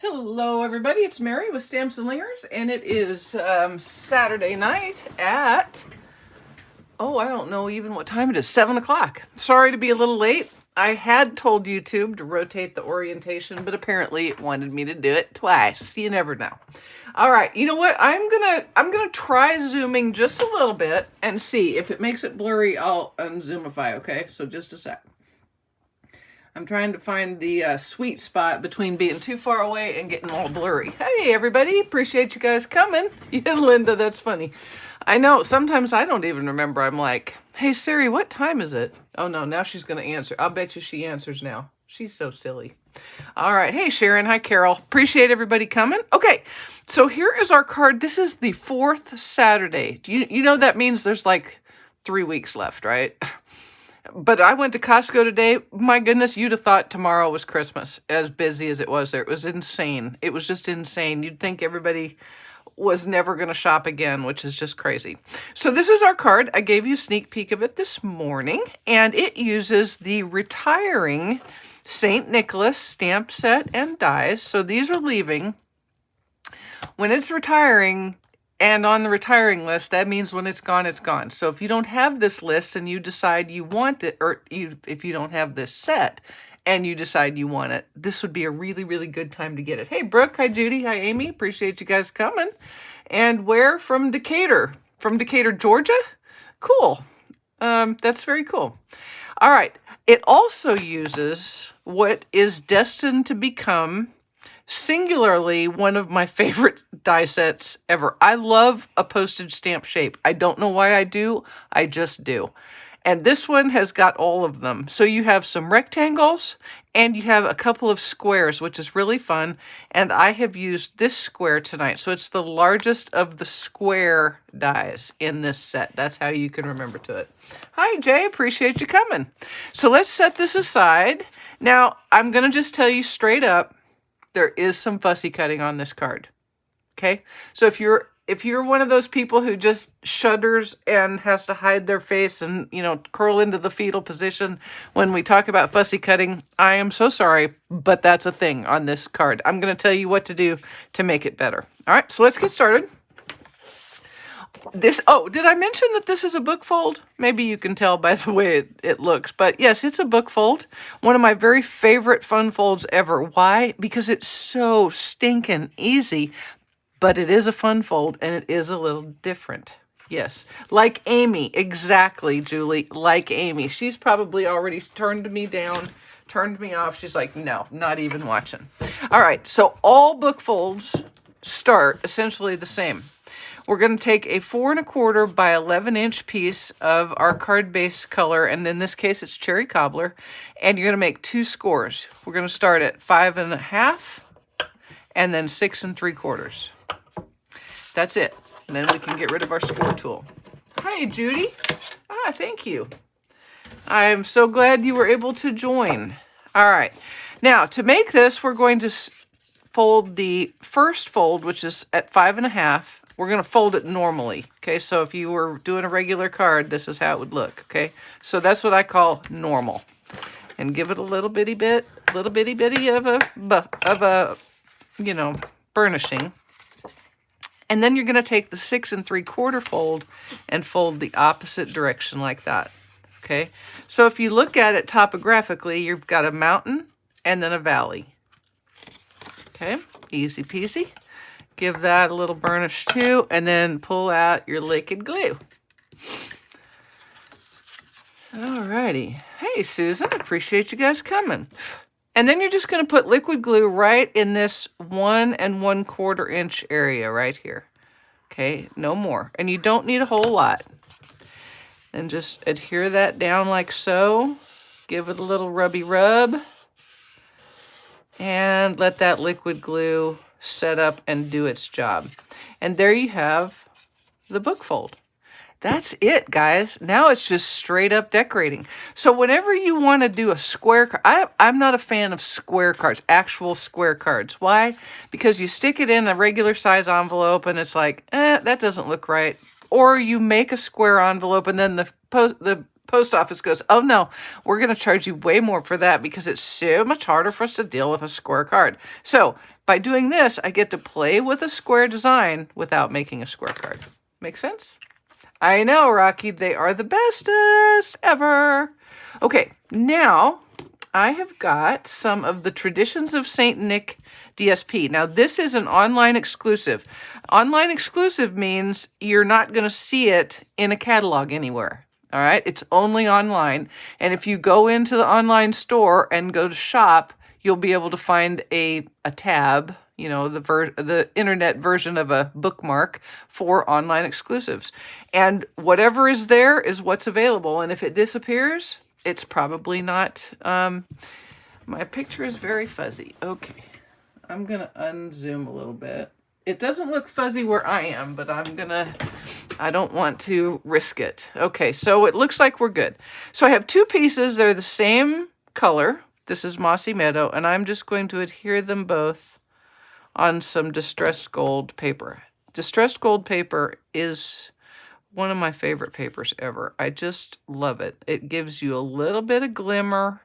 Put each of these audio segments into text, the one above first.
Hello everybody, it's Mary with Stamps-N-Lingers, and it is Saturday night at, I don't know even what time it is, 7 o'clock. Sorry to be a little late. I had told YouTube to rotate the orientation, but apparently it wanted me to do it twice. You never know. All right, you know what? I'm gonna try zooming just a little bit and see if it makes it blurry. I'll unzoomify. Okay, so just a sec. I'm trying to find the sweet spot between being too far away and getting all blurry. Hey, everybody. Appreciate you guys coming. Yeah, Linda, that's funny. I know. Sometimes I don't even remember. I'm like, hey, Siri, what time is it? Oh, no. Now she's going to answer. I'll bet you she answers now. She's so silly. All right. Hey, Sharon. Hi, Carol. Appreciate everybody coming. Okay. So here is our card. This is the 4th Saturday. You know that means there's like 3 weeks left, right? But I went to Costco today. My goodness, you'd have thought tomorrow was Christmas, as busy as it was there. It was insane. It was just insane. You'd think everybody was never going to shop again, which is just crazy. So this is our card. I gave you a sneak peek of it this morning, and it uses the retiring St. Nicholas stamp set and dies. So these are leaving. When it's retiring, and on the retiring list, that means when it's gone, it's gone. So if you don't have this list and you decide you want it, or if you don't have this set and you decide you want it, this would be a really, really good time to get it. Hey, Brooke. Hi, Judy. Hi, Amy. Appreciate you guys coming. And where? From Decatur. From Decatur, Georgia? Cool. That's very cool. All right. It also uses what is destined to become singularly one of my favorite die sets ever. I love a postage stamp shape. I don't know why I do. I just do. And this one has got all of them. So you have some rectangles and you have a couple of squares, which is really fun. And I have used this square tonight. So it's the largest of the square dies in this set. That's how you can remember to it. Hi, Jay. Appreciate you coming. So let's set this aside. Now, I'm going to just tell you straight up, there is some fussy cutting on this card. Okay? So if you're one of those people who just shudders and has to hide their face and, curl into the fetal position when we talk about fussy cutting, I am so sorry, but that's a thing on this card. I'm going to tell you what to do to make it better. All right, so let's get started. Did I mention that this is a book fold? Maybe you can tell by the way it looks. But yes, it's a book fold. One of my very favorite fun folds ever. Why? Because it's so stinking easy. But it is a fun fold, and it is a little different. Yes. Like Amy. Exactly, Julie. Like Amy. She's probably already turned me down, turned me off. She's like, no, not even watching. All right. So all book folds start essentially the same. We're going to take a 4 1/4 by 11-inch piece of our card base color, and in this case it's cherry cobbler, and you're going to make 2 scores. We're going to start at 5 1/2 and then 6 3/4. That's it. And then we can get rid of our score tool. Hi, Judy. Thank you. I'm so glad you were able to join. All right. Now, to make this, we're going to fold the first fold, which is at 5 1/2. We're going to fold it normally, okay? So if you were doing a regular card, this is how it would look, okay? So that's what I call normal. And give it a little bitty bit of a burnishing. And then you're going to take the 6 3/4 fold and fold the opposite direction like that, okay? So if you look at it topographically, you've got a mountain and then a valley, okay? Easy peasy. Give that a little burnish too, and then pull out your liquid glue. Alrighty. Hey, Susan, appreciate you guys coming. And then you're just going to put liquid glue right in this 1 1/4 inch area right here. Okay, no more. And you don't need a whole lot. And just adhere that down like so. Give it a little rubby rub. And let that liquid glue set up and do its job. And there you have the book fold. That's it, guys. Now it's just straight up decorating. So whenever you want to do a square card, I'm not a fan of square cards, actual square cards. Why? Because you stick it in a regular size envelope and it's like, that doesn't look right. Or you make a square envelope and then the post office goes, oh no, we're going to charge you way more for that because it's so much harder for us to deal with a square card. So by doing this, I get to play with a square design without making a square card. Make sense? I know, Rocky, they are the bestest ever. Okay, now I have got some of the Traditions of St. Nick DSP. Now, this is an online exclusive. Online exclusive means you're not going to see it in a catalog anywhere. All right, it's only online. And if you go into the online store and go to shop, you'll be able to find a tab, you know, the internet version of a bookmark for online exclusives. And whatever is there is what's available. And if it disappears, it's probably not. My picture is very fuzzy. Okay, I'm going to unzoom a little bit. It doesn't look fuzzy where I am, but I don't want to risk it. Okay, so it looks like we're good. So I have two pieces. They're the same color. This is Mossy Meadow, and I'm just going to adhere them both on some distressed gold paper. Distressed gold paper is one of my favorite papers ever. I just love it. It gives you a little bit of glimmer,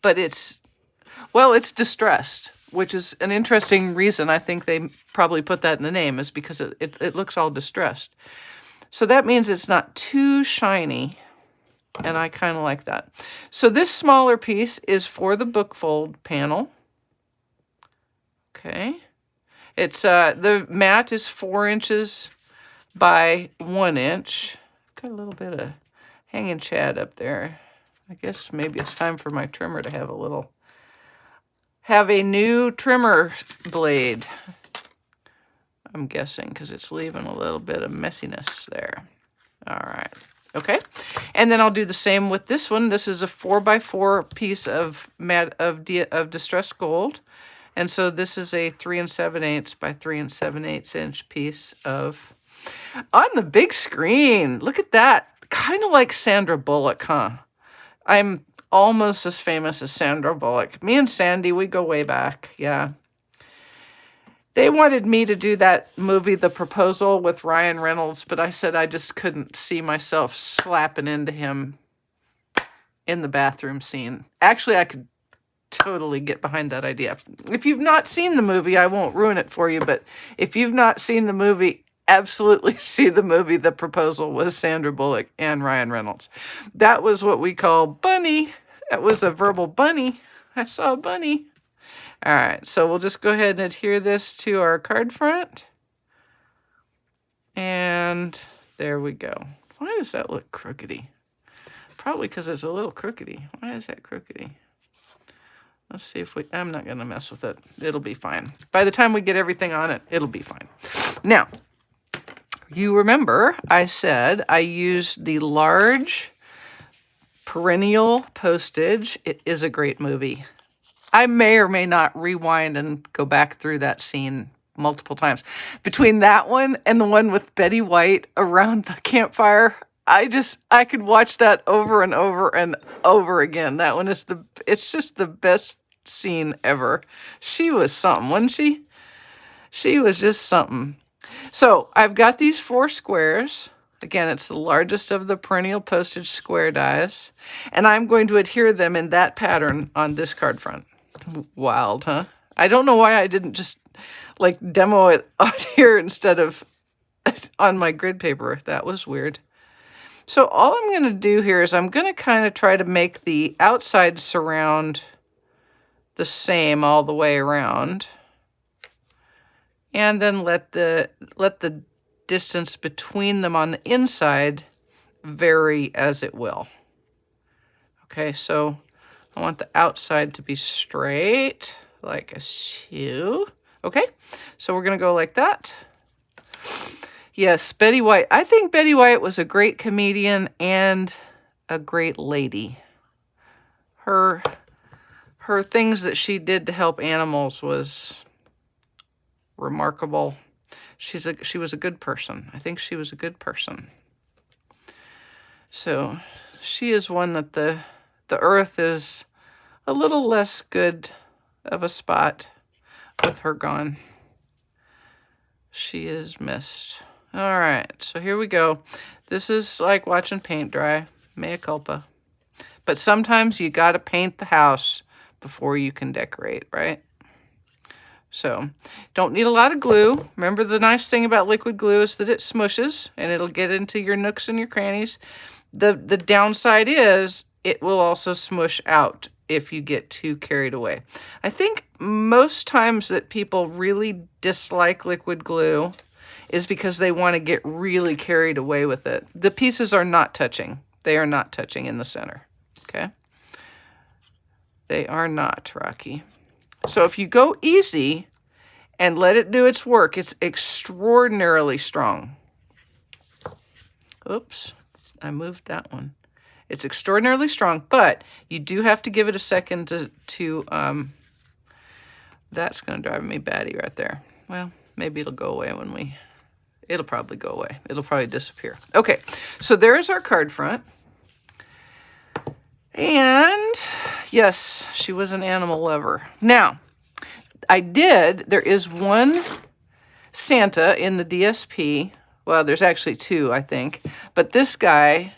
but it's distressed, which is an interesting reason. I think they probably put that in the name, is because it looks all distressed. So that means it's not too shiny, and I kind of like that. So this smaller piece is for the bookfold panel. Okay. It's the mat is 4 inches by 1 inch. Got a little bit of hanging chad up there. I guess maybe it's time for my trimmer to have a new trimmer blade. I'm guessing, because it's leaving a little bit of messiness there. All right. Okay. And then I'll do the same with this one. This is a 4x4 piece of distressed gold. And so this is a 3 7/8 by 3 7/8 inch piece of, on the big screen. Look at that. Kind of like Sandra Bullock, huh? I'm almost as famous as Sandra Bullock. Me and Sandy, we go way back. Yeah. They wanted me to do that movie, The Proposal, with Ryan Reynolds, but I said I just couldn't see myself slapping into him in the bathroom scene. Actually, I could totally get behind that idea. If you've not seen the movie, I won't ruin it for you, but if you've not seen the movie, absolutely see the movie The Proposal with Sandra Bullock and Ryan Reynolds. That was what we call bunny. That was a verbal bunny. I saw a bunny. All right, so we'll just go ahead and adhere this to our card front. And there we go. Why does that look crookedy? Probably because it's a little crookedy. Why is that crookedy? Let's see if I'm not going to mess with it. It'll be fine. By the time we get everything on it, it'll be fine. Now, you remember I said I used the large Perennial Postage. It is a great movie. I may or may not rewind and go back through that scene multiple times. Between that one and the one with Betty White around the campfire, I could watch that over and over and over again. That one is it's just the best scene ever. She was something, wasn't she? She was just something. So I've got these 4 squares. Again, it's the largest of the Perennial Postage square dies. And I'm going to adhere them in that pattern on this card front. Wild, huh? I don't know why I didn't just like demo it out here instead of on my grid paper. That was weird. So all I'm going to do here is I'm going to kind of try to make the outside surround the same all the way around. And then let the distance between them on the inside vary as it will. Okay, so I want the outside to be straight, like a shoe. Okay, so we're going to go like that. Yes, Betty White. I think Betty White was a great comedian and a great lady. Her things that she did to help animals was remarkable. She was a good person. I think she was a good person. So she is one that the earth is a little less good of a spot with her gone. She is missed. All right, so here we go. This is like watching paint dry. Mea culpa. But sometimes you got to paint the house before you can decorate, right? So, don't need a lot of glue. Remember, the nice thing about liquid glue is that it smushes and it'll get into your nooks and your crannies. The downside is it will also smush out if you get too carried away. I think most times that people really dislike liquid glue is because they want to get really carried away with it. The pieces are not touching. They are not touching in the center, okay? They are not, Rocky. So if you go easy and let it do its work, it's extraordinarily strong. Oops, I moved that one. It's extraordinarily strong, but you do have to give it a second to that's going to drive me batty right there. Well, maybe it'll go away it'll probably go away. It'll probably disappear. Okay, so there's our card front. And yes, she was an animal lover. Now, there is one Santa in the DSP. Well, there's actually two, I think. But this guy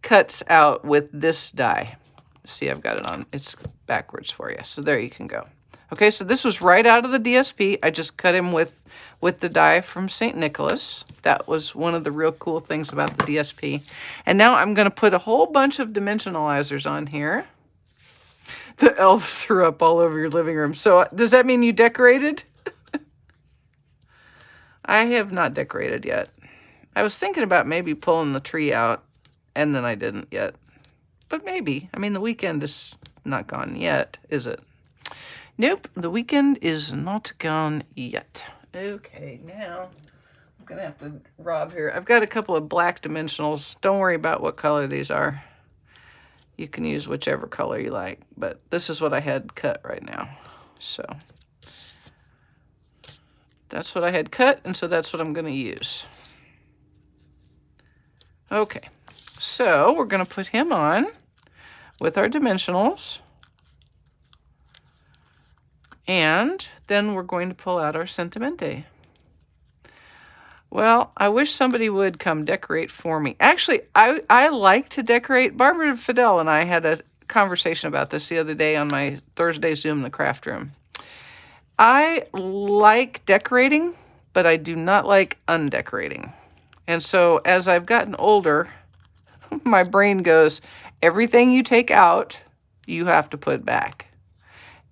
cuts out with this die. See, I've got it on. It's backwards for you. So there you can go. Okay, so this was right out of the DSP. I just cut him with the die from St. Nicholas. That was one of the real cool things about the DSP. And now I'm going to put a whole bunch of dimensionalizers on here. The elves threw up all over your living room. So does that mean you decorated? I have not decorated yet. I was thinking about maybe pulling the tree out, and then I didn't yet. But maybe. I mean, the weekend is not gone yet, is it? Nope, the weekend is not gone yet. Okay, now I'm going to have to rob here. I've got a couple of black dimensionals. Don't worry about what color these are. You can use whichever color you like, but this is what I had cut right now. So that's what I had cut, and so that's what I'm going to use. Okay, so we're going to put him on with our dimensionals. And then we're going to pull out our Sentimente. Well, I wish somebody would come decorate for me. Actually, I like to decorate. Barbara Fidel and I had a conversation about this the other day on my Thursday Zoom in the craft room. I like decorating, but I do not like undecorating. And so as I've gotten older, my brain goes, everything you take out, you have to put back.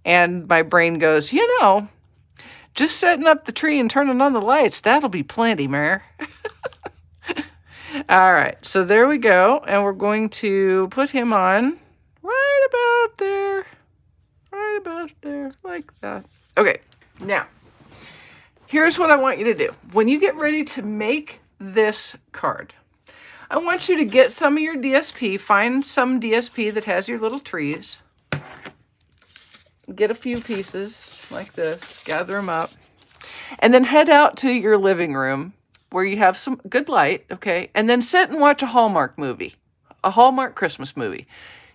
And my brain goes, just setting up the tree and turning on the lights, that'll be plenty, Mare. All right, so there we go. And we're going to put him on right about there, like that. Okay, now, here's what I want you to do. When you get ready to make this card, I want you to get some of your DSP, find some DSP that has your little trees. Get a few pieces like this, gather them up, and then head out to your living room where you have some good light, okay? And then sit and watch a Hallmark movie, a Hallmark Christmas movie.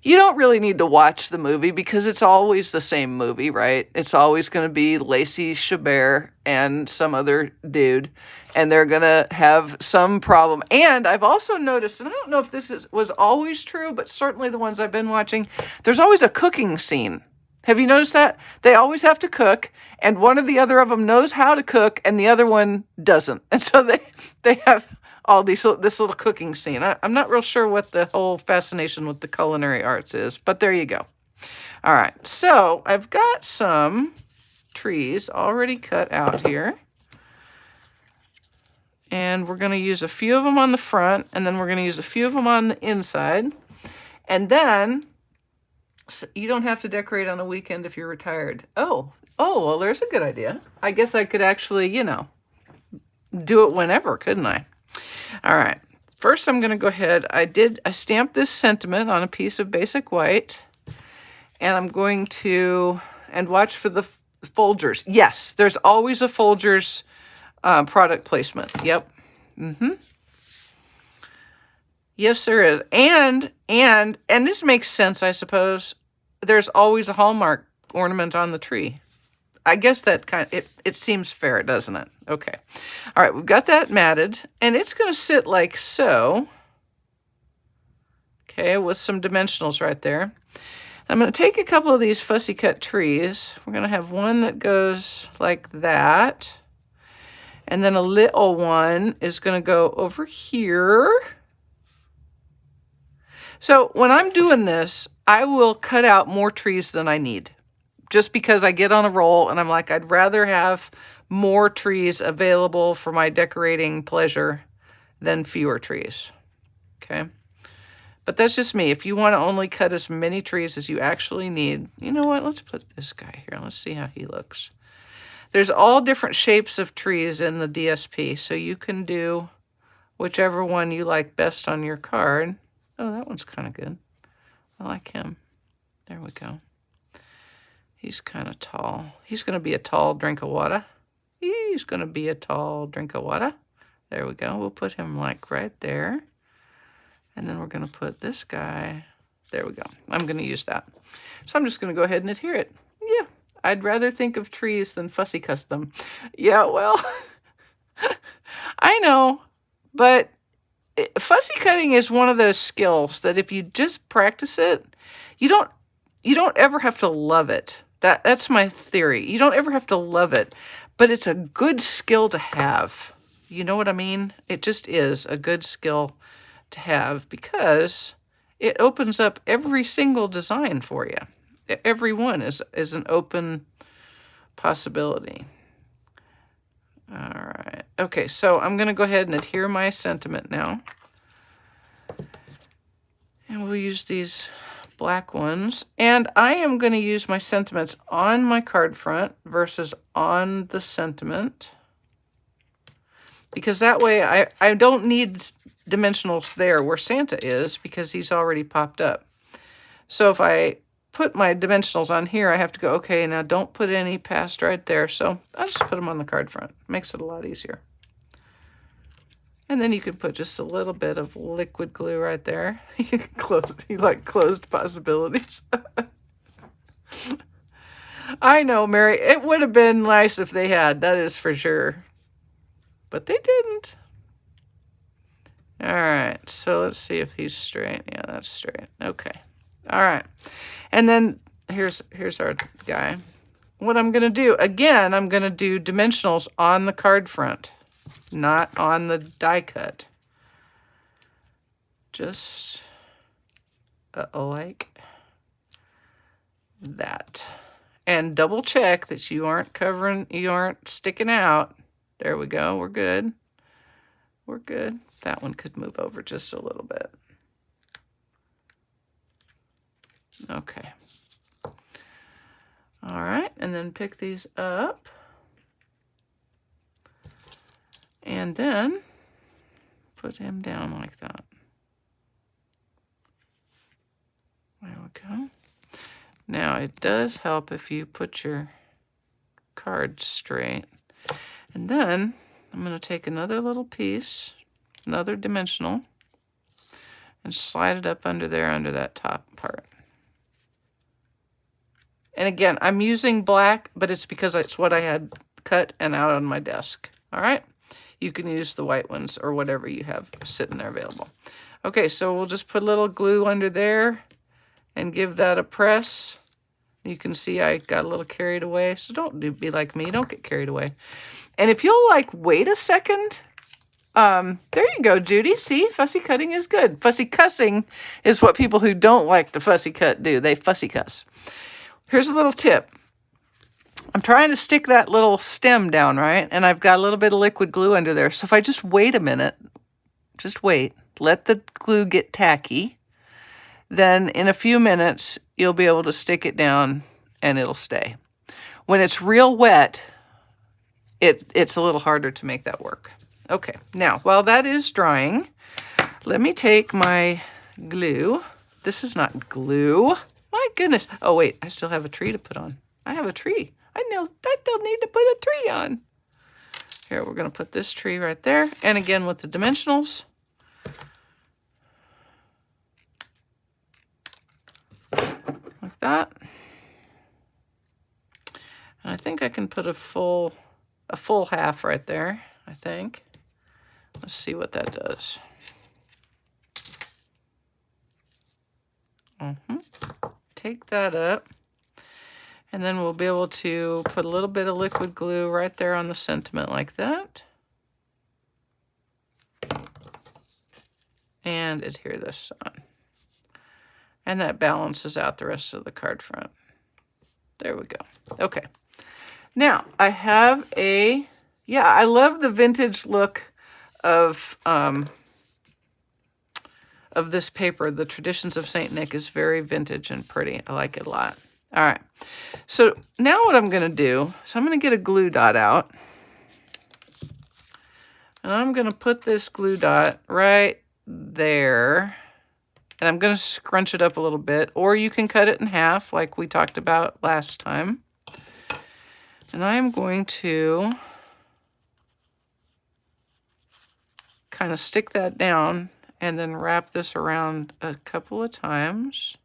You don't really need to watch the movie because it's always the same movie, right? It's always going to be Lacey Chabert and some other dude, and they're going to have some problem. And I've also noticed, and I don't know if this was always true, but certainly the ones I've been watching, there's always a cooking scene. Have you noticed that? They always have to cook, and one or the other of them knows how to cook, and the other one doesn't. And so they have all this little cooking scene. I'm not real sure what the whole fascination with the culinary arts is, but there you go. All right, so I've got some trees already cut out here. And we're going to use a few of them on the front, and then we're going to use a few of them on the inside. And then... so you don't have to decorate on a weekend if you're retired. Oh, well, there's a good idea. I guess I could actually, do it whenever, couldn't I? All right. First, I'm going to go ahead. I stamped this sentiment on a piece of basic white, and I'm going to, and watch for the Folgers. Yes, there's always a Folgers product placement. Yep. Mm-hmm. Yes, there is. And this makes sense, I suppose. There's always a Hallmark ornament on the tree. I guess that it seems fair, doesn't it? Okay. All right, we've got that matted, and it's going to sit like so. Okay, with some dimensionals right there. I'm going to take a couple of these fussy cut trees. We're going to have one that goes like that. And then a little one is going to go over here. So when I'm doing this, I will cut out more trees than I need. Just because I get on a roll and I'm like, I'd rather have more trees available for my decorating pleasure than fewer trees. Okay. But that's just me. If you want to only cut as many trees as you actually need, you know what? Let's put this guy here. Let's see how he looks. There's all different shapes of trees in the DSP, so you can do whichever one you like best on your card. Oh, that one's kind of good. I like him. There we go. He's kind of tall. He's going to be a tall drink of water. He's going to be a tall drink of water. There we go. We'll put him like right there. And then we're going to put this guy. There we go. I'm going to use that. So I'm just going to go ahead and adhere it. Yeah. I'd rather think of trees than fussy custom. Yeah, well, I know. But fussy cutting is one of those skills that if you just practice it, you don't ever have to love it. That's my theory. You don't ever have to love it, but it's a good skill to have. You know what I mean? It just is a good skill to have because it opens up every single design for you. Every one is an open possibility. All right. Okay, so I'm going to go ahead and adhere my sentiment now. And we'll use these black ones. And I am going to use my sentiments on my card front versus on the sentiment. Because that way I don't need dimensionals there where Santa is because he's already popped up. So if I put my dimensionals on here, I have to go, okay, now don't put any past right there. So I'll just put them on the card front. Makes it a lot easier. And then you can put just a little bit of liquid glue right there. You like closed possibilities. I know, Mary. It would have been nice if they had. That is for sure. But they didn't. All right. So let's see if he's straight. Yeah, that's straight. Okay. All right. And then here's our guy. What I'm going to do, again, I'm going to do dimensionals on the card front. Not on the die cut. Just like that. And double check that you aren't sticking out. There we go. We're good. We're good. That one could move over just a little bit. Okay. All right. And then pick these up. And then put him down like that. There we go. Now, it does help if you put your card straight. And then I'm going to take another little piece, another dimensional, and slide it up under there, under that top part. And again, I'm using black, but it's because it's what I had cut and out on my desk. All right? You can use the white ones or whatever you have sitting there available. Okay, so we'll just put a little glue under there and give that a press. You can see I got a little carried away, so don't be like me. Don't get carried away. And if you'll like wait a second, there you go, Judy. See, fussy cutting is good. Fussy cussing is what people who don't like to fussy cut do. They fussy cuss. Here's a little tip. I'm trying to stick that little stem down, right? And I've got a little bit of liquid glue under there. So if I just wait a minute, just wait, let the glue get tacky, then in a few minutes, you'll be able to stick it down and it'll stay. When it's real wet, it's a little harder to make that work. Okay, now, while that is drying, let me take my glue. This is not glue. My goodness. Oh, wait, I still have a tree to put on. I have a tree. I still need to put a tree on. Here, we're going to put this tree right there. And again, with the dimensionals. Like that. And I think I can put a full half right there, I think. Let's see what that does. Take that up. And then we'll be able to put a little bit of liquid glue right there on the sentiment like that. And adhere this on. And that balances out the rest of the card front. There we go. Okay. Now, I have a, yeah, I love the vintage look of this paper. The Traditions of St. Nick is very vintage and pretty. I like it a lot. All right. So now what I'm going to do is I'm going to get a glue dot out. And I'm going to put this glue dot right there. And I'm going to scrunch it up a little bit. Or you can cut it in half like we talked about last time. And I'm going to kind of stick that down and then wrap this around a couple of times.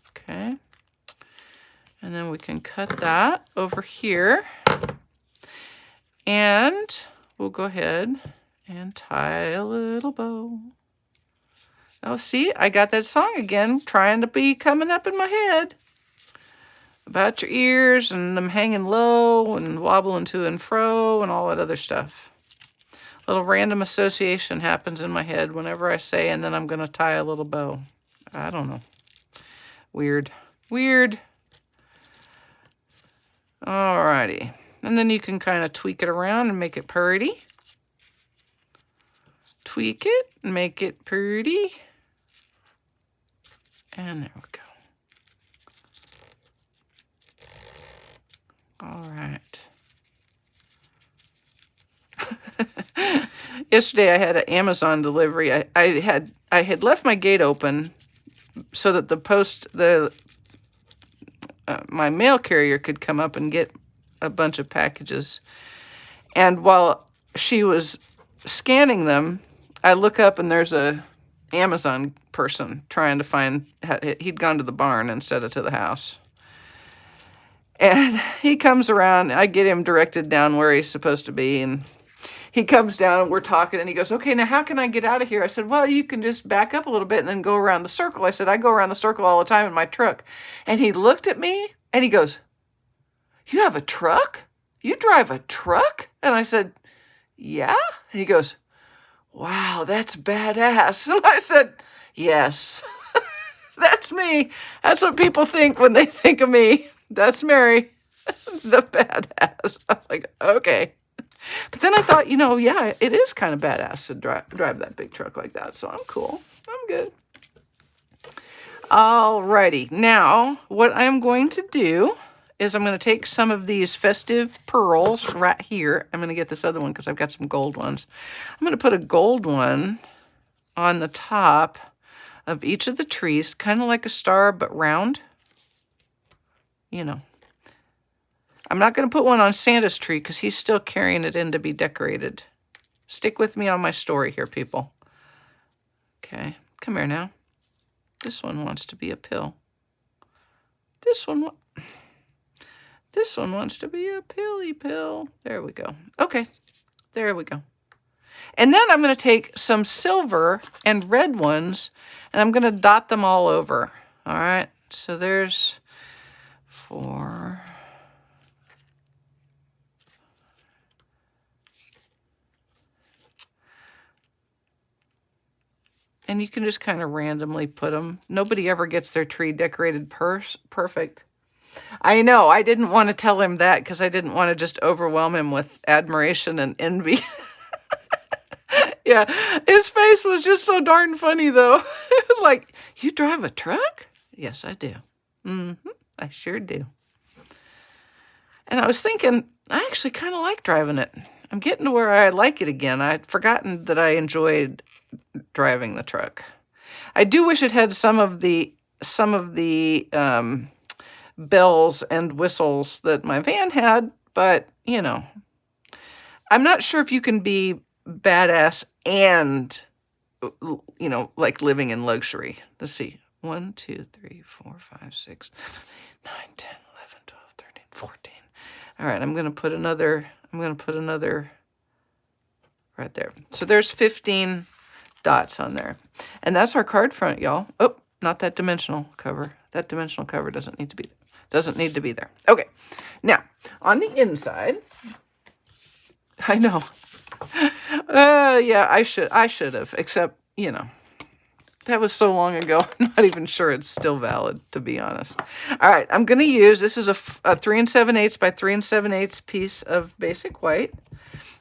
Okay. And then we can cut that over here. And we'll go ahead and tie a little bow. Oh, see, I got that song again, trying to be coming up in my head. About your ears and them hanging low and wobbling to and fro and all that other stuff. A little random association happens in my head whenever I say, and then I'm going to tie a little bow. I don't know. Weird. Weird. Alrighty. And then you can kind of tweak it around and make it pretty. Tweak it and make it pretty. And there we go. All right. Yesterday I had an Amazon delivery. I had left my gate open so that my mail carrier could come up and get a bunch of packages. And while she was scanning them, I look up and there's a Amazon person trying to find, he'd gone to the barn instead of to the house. And he comes around, I get him directed down where he's supposed to be, and he comes down and we're talking and he goes, okay, now how can I get out of here? I said, well, you can just back up a little bit and then go around the circle. I said, I go around the circle all the time in my truck. And he looked at me and he goes, you have a truck? You drive a truck? And I said, yeah. And he goes, wow, that's badass. And I said, yes, that's me. That's what people think when they think of me. That's Mary, the badass. I was like, okay. But then I thought, yeah, it is kind of badass to drive that big truck like that. So I'm cool. I'm good. Alrighty. Now, what I'm going to do is I'm going to take some of these festive pearls right here. I'm going to get this other one because I've got some gold ones. I'm going to put a gold one on the top of each of the trees, kind of like a star, but round. I'm not going to put one on Santa's tree because he's still carrying it in to be decorated. Stick with me on my story here, people. Okay, come here now. This one wants to be a pill. This one wants to be a pilly pill. There we go. Okay, there we go. And then I'm going to take some silver and red ones, and I'm going to dot them all over. All right, so there's 4. And you can just kind of randomly put them. Nobody ever gets their tree decorated perfect. I know, I didn't want to tell him that because I didn't want to just overwhelm him with admiration and envy. Yeah, his face was just so darn funny, though. It was like, you drive a truck? Yes, I do. I sure do. And I was thinking, I actually kind of like driving it. I'm getting to where I like it again. I'd forgotten that I enjoyed driving the truck. I do wish it had some of the bells and whistles that my van had, but I'm not sure if you can be badass and like living in luxury. Let's see. 1, 2, 3, 4, 5, 6, 9, 10, 11, 12, 13, 14. All right, I'm going to put another right there. So there's 15 dots on there. And that's our card front, y'all. Oh, not that dimensional cover. That dimensional cover doesn't need to be there. Doesn't need to be there. Okay. Now, on the inside, I know. Yeah, I should have, except, you know, that was so long ago. I'm not even sure it's still valid, to be honest. All right, I'm going to use, this is a 3 7/8 by 3 7/8 piece of basic white.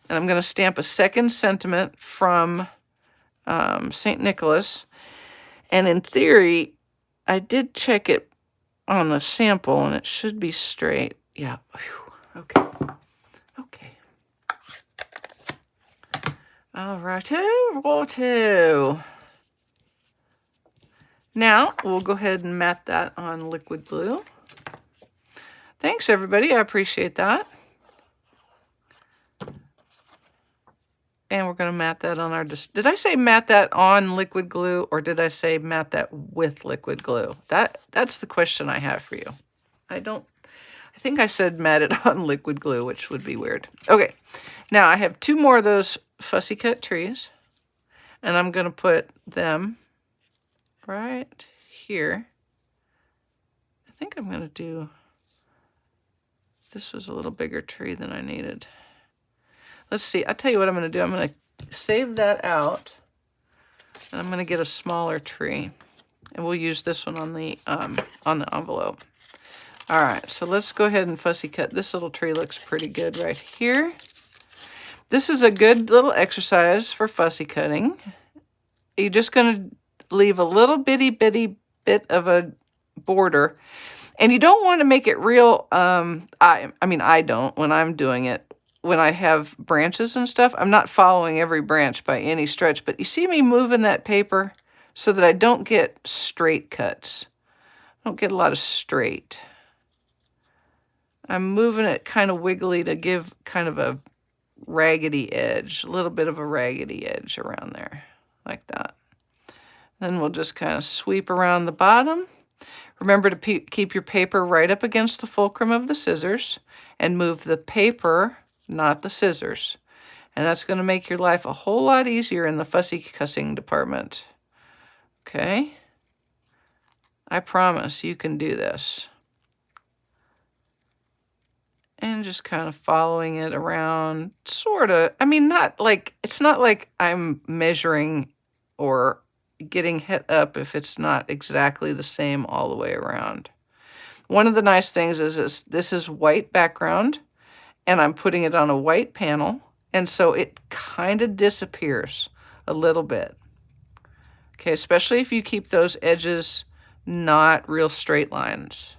And I'm going to stamp a second sentiment from St. Nicholas. And in theory, I did check it on the sample, and it should be straight. Yeah. Whew. Okay. Okay. All righty. Now, we'll go ahead and mat that on liquid glue. Thanks, everybody. I appreciate that. And we're going to mat that on our... Did I say mat that on liquid glue, or did I say mat that with liquid glue? That's the question I have for you. I think I said mat it on liquid glue, which would be weird. Okay, now I have 2 more of those fussy cut trees, and I'm going to put them right here. I think I'm going to do... This was a little bigger tree than I needed. Let's see. I'll tell you what I'm going to do. I'm going to save that out, and I'm going to get a smaller tree, and we'll use this one on the envelope. All right. So let's go ahead and fussy cut. This little tree looks pretty good right here. This is a good little exercise for fussy cutting. You're just going to leave a little bitty bit of a border, and you don't want to make it real. I mean, I don't when I'm doing it. When I have branches and stuff, I'm not following every branch by any stretch, but you see me moving that paper so that I don't get straight cuts. I don't get a lot of straight. I'm moving it kind of wiggly to give kind of a raggedy edge, a little bit of a raggedy edge around there, like that. Then we'll just kind of sweep around the bottom. Remember to keep your paper right up against the fulcrum of the scissors and move the paper, not the scissors. And that's going to make your life a whole lot easier in the fussy cutting department. Okay? I promise you can do this. And just kind of following it around, sort of. I mean, not like, it's not like I'm measuring or getting hit up if it's not exactly the same all the way around. One of the nice things is this is white background, and I'm putting it on a white panel, and so it kind of disappears a little bit. Okay, especially if you keep those edges not real straight lines.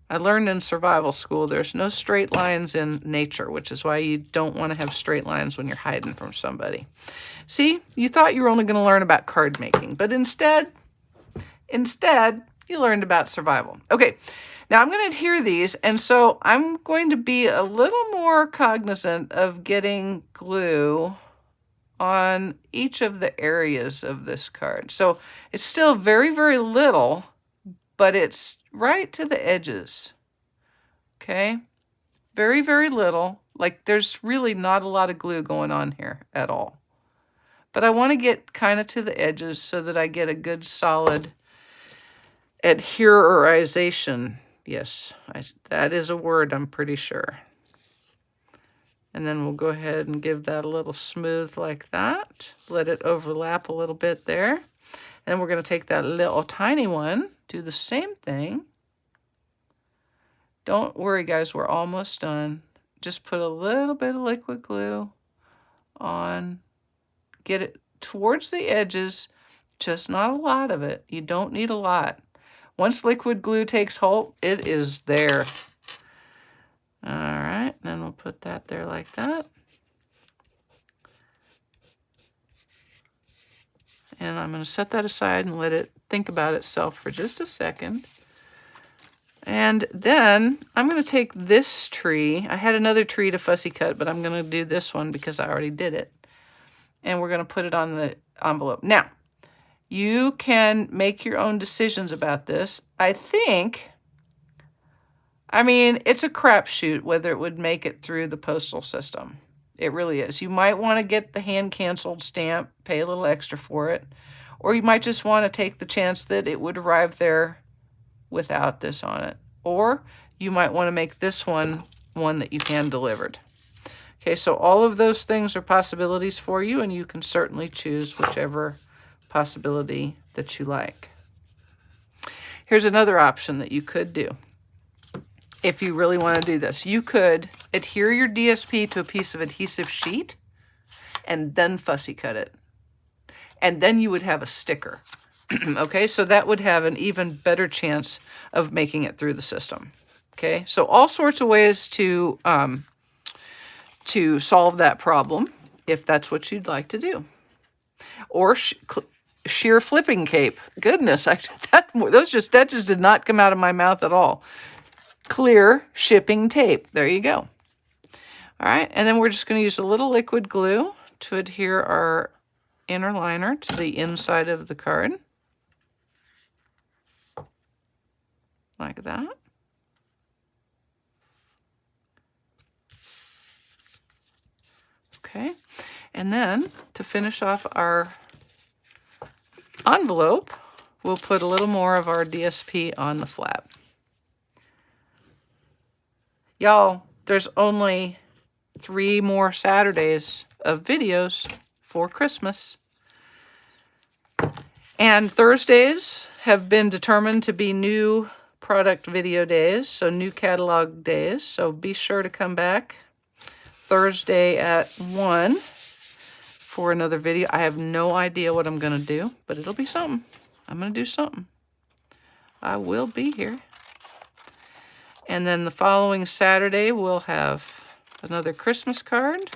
I learned in survival school there's no straight lines in nature, which is why you don't want to have straight lines when you're hiding from somebody. See, you thought you were only going to learn about card making, but instead, you learned about survival. Okay. Now I'm going to adhere these, and so I'm going to be a little more cognizant of getting glue on each of the areas of this card. So it's still very, very little, but it's right to the edges. Okay? Very, very little. Like there's really not a lot of glue going on here at all. But I want to get kind of to the edges so that I get a good solid adherization. Yes, that is a word, I'm pretty sure. And then we'll go ahead and give that a little smooth like that. Let it overlap a little bit there. And then we're going to take that little tiny one, do the same thing. Don't worry, guys, we're almost done. Just put a little bit of liquid glue on. Get it towards the edges, just not a lot of it. You don't need a lot. Once liquid glue takes hold, it is there. All right, then we'll put that there like that. And I'm going to set that aside and let it think about itself for just a second. And then I'm going to take this tree. I had another tree to fussy cut, but I'm going to do this one because I already did it. And we're going to put it on the envelope. Now, you can make your own decisions about this. I mean, it's a crapshoot whether it would make it through the postal system. It really is. You might want to get the hand-canceled stamp, pay a little extra for it, or you might just want to take the chance that it would arrive there without this on it. Or you might want to make this one that you hand delivered. Okay, so all of those things are possibilities for you, and you can certainly choose whichever possibility that you like. Here's another option that you could do. If you really want to do this, you could adhere your DSP to a piece of adhesive sheet and then fussy cut it. And then you would have a sticker. Okay, so that would have an even better chance of making it through the system. Okay, so all sorts of ways to solve that problem if that's what you'd like to do. Or sheer flipping cape. Goodness, that just did not come out of my mouth at all. Clear shipping tape. There you go. All right, and then we're just going to use a little liquid glue to adhere our inner liner to the inside of the card. Like that. Okay, and then to finish off our envelope, we'll put a little more of our DSP on the flap. Y'all, there's only 3 more Saturdays of videos for Christmas. And Thursdays have been determined to be new product video days, so new catalog days. So be sure to come back Thursday at 1 for another video. I have no idea what I'm going to do, but it'll be something. I'm going to do something. I will be here. And then the following Saturday, we'll have another Christmas card.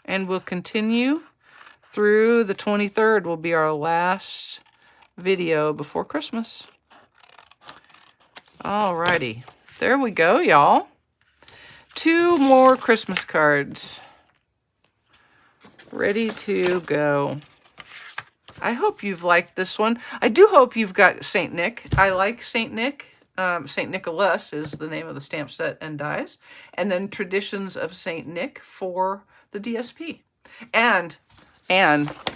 And we'll continue through the 23rd will be our last video before Christmas. Alrighty. There we go, y'all. 2 more Christmas cards. Ready to go. I hope you've liked this one. I do hope you've got St. Nick. I like St. Nick. St. Nicholas is the name of the stamp set and dies. And then Traditions of St. Nick for the DSP. And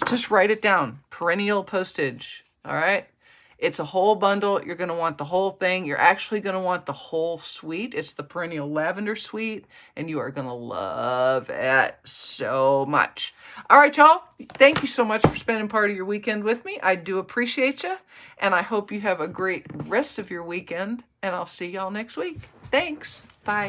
just write it down. Perennial Postage. All right? It's a whole bundle. You're going to want the whole thing. You're actually going to want the whole suite. It's the Perennial Lavender Suite, and you are going to love it so much. All right, y'all. Thank you so much for spending part of your weekend with me. I do appreciate you, and I hope you have a great rest of your weekend, and I'll see y'all next week. Thanks. Bye.